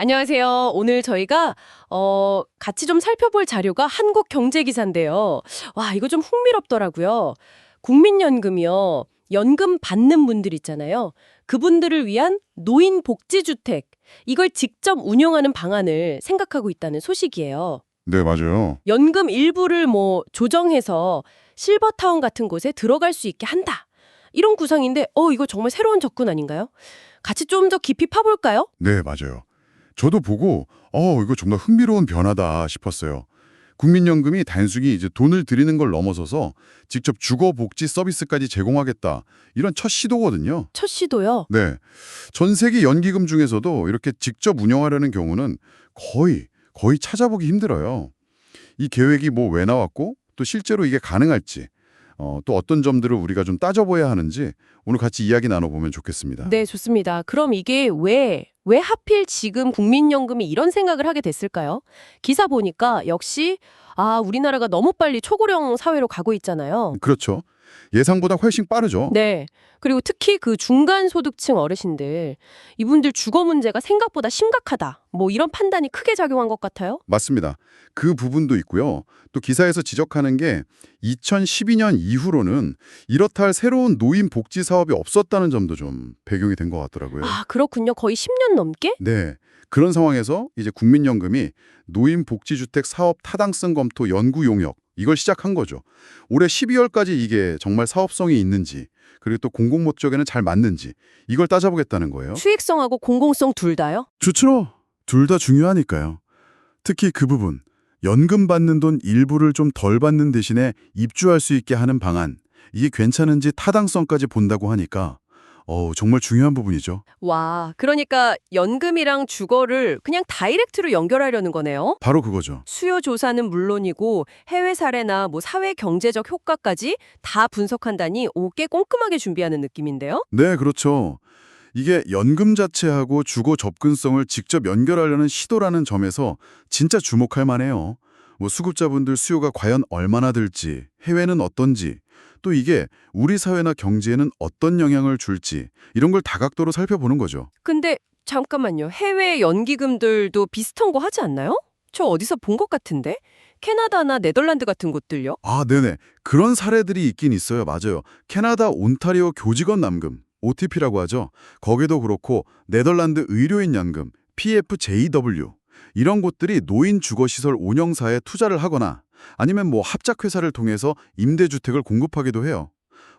안녕하세요. 오늘 저희가 같이 좀 살펴볼 자료가 한국경제기사인데요. 와, 이거 좀 흥미롭더라고요. 국민연금이요. 연금 받는 분들 있잖아요. 그분들을 위한 노인복지주택, 이걸 직접 운영하는 방안을 생각하고 있다는 소식이에요. 네, 맞아요. 연금 일부를 조정해서 실버타운 같은 곳에 들어갈 수 있게 한다. 이런 구상인데, 이거 정말 새로운 접근 아닌가요? 같이 좀 더 깊이 파볼까요? 네, 맞아요. 저도 보고 이거 정말 흥미로운 변화다 싶었어요. 국민연금이 단순히 이제 돈을 드리는 걸 넘어서서 직접 주거 복지 서비스까지 제공하겠다. 이런 첫 시도거든요. 첫 시도요. 네. 전 세계 연기금 중에서도 이렇게 직접 운영하려는 경우는 거의 찾아보기 힘들어요. 이 계획이 왜 나왔고 또 실제로 이게 가능할지 또 어떤 점들을 우리가 좀 따져봐야 하는지 오늘 같이 이야기 나눠보면 좋겠습니다. 네, 좋습니다. 그럼 이게 왜 하필 지금 국민연금이 이런 생각을 하게 됐을까요? 기사 보니까 역시, 우리나라가 너무 빨리 초고령 사회로 가고 있잖아요. 그렇죠. 예상보다 훨씬 빠르죠. 네. 그리고 특히 그 중간소득층 어르신들, 이분들 주거 문제가 생각보다 심각하다. 이런 판단이 크게 작용한 것 같아요. 맞습니다. 그 부분도 있고요. 또 기사에서 지적하는 게 2012년 이후로는 이렇다 할 새로운 노인 복지 사업이 없었다는 점도 좀 배경이 된 것 같더라고요. 그렇군요. 거의 10년 넘게? 네. 그런 상황에서 이제 국민연금이 노인복지주택 사업 타당성 검토 연구 용역 이걸 시작한 거죠. 올해 12월까지 이게 정말 사업성이 있는지 그리고 또 공공 목적에는 잘 맞는지 이걸 따져보겠다는 거예요. 수익성하고 공공성 둘 다요? 좋죠. 둘 다 중요하니까요. 특히 그 부분, 연금 받는 돈 일부를 좀 덜 받는 대신에 입주할 수 있게 하는 방안, 이게 괜찮은지 타당성까지 본다고 하니까 정말 중요한 부분이죠. 와, 그러니까 연금이랑 주거를 그냥 다이렉트로 연결하려는 거네요? 바로 그거죠. 수요 조사는 물론이고 해외 사례나 사회 경제적 효과까지 다 분석한다니 꽤 꼼꼼하게 준비하는 느낌인데요? 네, 그렇죠. 이게 연금 자체하고 주거 접근성을 직접 연결하려는 시도라는 점에서 진짜 주목할 만해요. 수급자분들 수요가 과연 얼마나 들지, 해외는 어떤지, 또 이게 우리 사회나 경제에는 어떤 영향을 줄지 이런 걸 다각도로 살펴보는 거죠. 근데 잠깐만요. 해외 연기금들도 비슷한 거 하지 않나요? 저 어디서 본 것 같은데? 캐나다나 네덜란드 같은 곳들요? 네네. 그런 사례들이 있긴 있어요. 맞아요. 캐나다 온타리오 교직원 남금, OTP라고 하죠. 거기도 그렇고 네덜란드 의료인 연금, PFJW 이런 곳들이 노인 주거시설 운영사에 투자를 하거나 아니면 합작회사를 통해서 임대주택을 공급하기도 해요.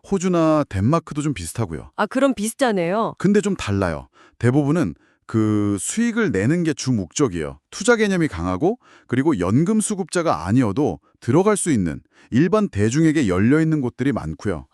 호주나 덴마크도 좀 비슷하고요. 그럼 비슷하네요. 근데 좀 달라요. 대부분은 그 수익을 내는 게 주 목적이에요. 투자 개념이 강하고 그리고 연금 수급자가 아니어도 들어갈 수 있는 일반 대중에게 열려 있는 곳들이 많고요.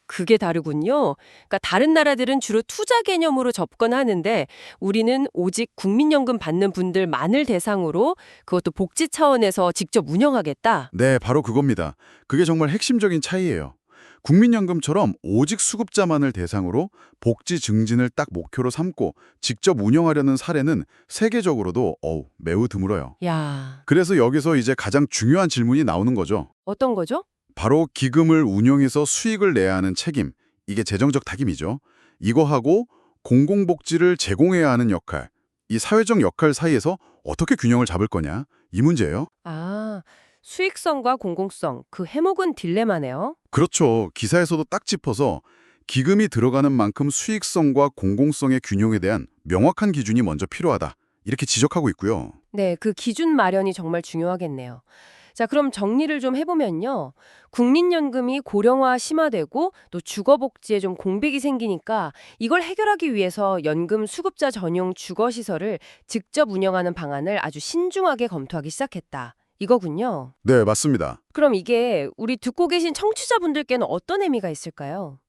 그게 다르군요. 그러니까 다른 나라들은 주로 투자 개념으로 접근하는데 우리는 오직 국민연금 받는 분들만을 대상으로 그것도 복지 차원에서 직접 운영하겠다. 네, 바로 그겁니다. 그게 정말 핵심적인 차이예요. 국민연금처럼 오직 수급자만을 대상으로 복지 증진을 딱 목표로 삼고 직접 운영하려는 사례는 세계적으로도 매우 드물어요. 야, 그래서 여기서 이제 가장 중요한 질문이 나오는 거죠. 어떤 거죠? 바로 기금을 운영해서 수익을 내야 하는 책임, 이게 재정적 타깃이죠. 이거하고 공공복지를 제공해야 하는 역할, 이 사회적 역할 사이에서 어떻게 균형을 잡을 거냐, 이 문제예요. 수익성과 공공성, 그 해목은 딜레마네요. 그렇죠. 기사에서도 딱 짚어서 기금이 들어가는 만큼 수익성과 공공성의 균형에 대한 명확한 기준이 먼저 필요하다. 이렇게 지적하고 있고요. 네, 그 기준 마련이 정말 중요하겠네요. 자, 그럼 정리를 좀 해보면요. 국민연금이 고령화 심화되고 또 주거복지에 좀 공백이 생기니까 이걸 해결하기 위해서 연금 수급자 전용 주거시설을 직접 운영하는 방안을 아주 신중하게 검토하기 시작했다. 이거군요. 네, 맞습니다. 그럼 이게 우리 듣고 계신 청취자분들께는 어떤 의미가 있을까요?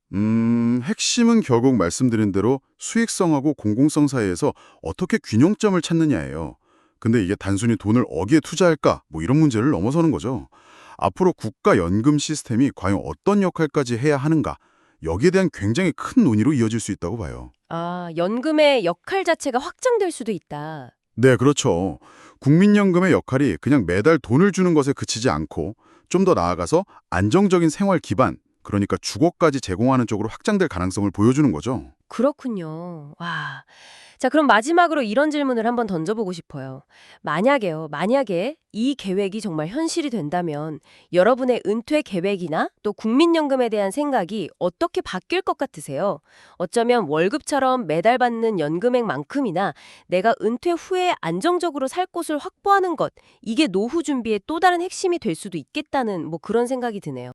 핵심은 결국 말씀드린 대로 수익성하고 공공성 사이에서 어떻게 균형점을 찾느냐예요. 근데 이게 단순히 돈을 어디에 투자할까? 이런 문제를 넘어서는 거죠. 앞으로 국가 연금 시스템이 과연 어떤 역할까지 해야 하는가? 여기에 대한 굉장히 큰 논의로 이어질 수 있다고 봐요. 연금의 역할 자체가 확장될 수도 있다. 네, 그렇죠. 국민연금의 역할이 그냥 매달 돈을 주는 것에 그치지 않고 좀 더 나아가서 안정적인 생활 기반, 그러니까 주거까지 제공하는 쪽으로 확장될 가능성을 보여주는 거죠. 그렇군요. 와. 자, 그럼 마지막으로 이런 질문을 한번 던져보고 싶어요. 만약에 이 계획이 정말 현실이 된다면 여러분의 은퇴 계획이나 또 국민연금에 대한 생각이 어떻게 바뀔 것 같으세요? 어쩌면 월급처럼 매달 받는 연금액만큼이나 내가 은퇴 후에 안정적으로 살 곳을 확보하는 것, 이게 노후 준비의 또 다른 핵심이 될 수도 있겠다는 뭐 그런 생각이 드네요.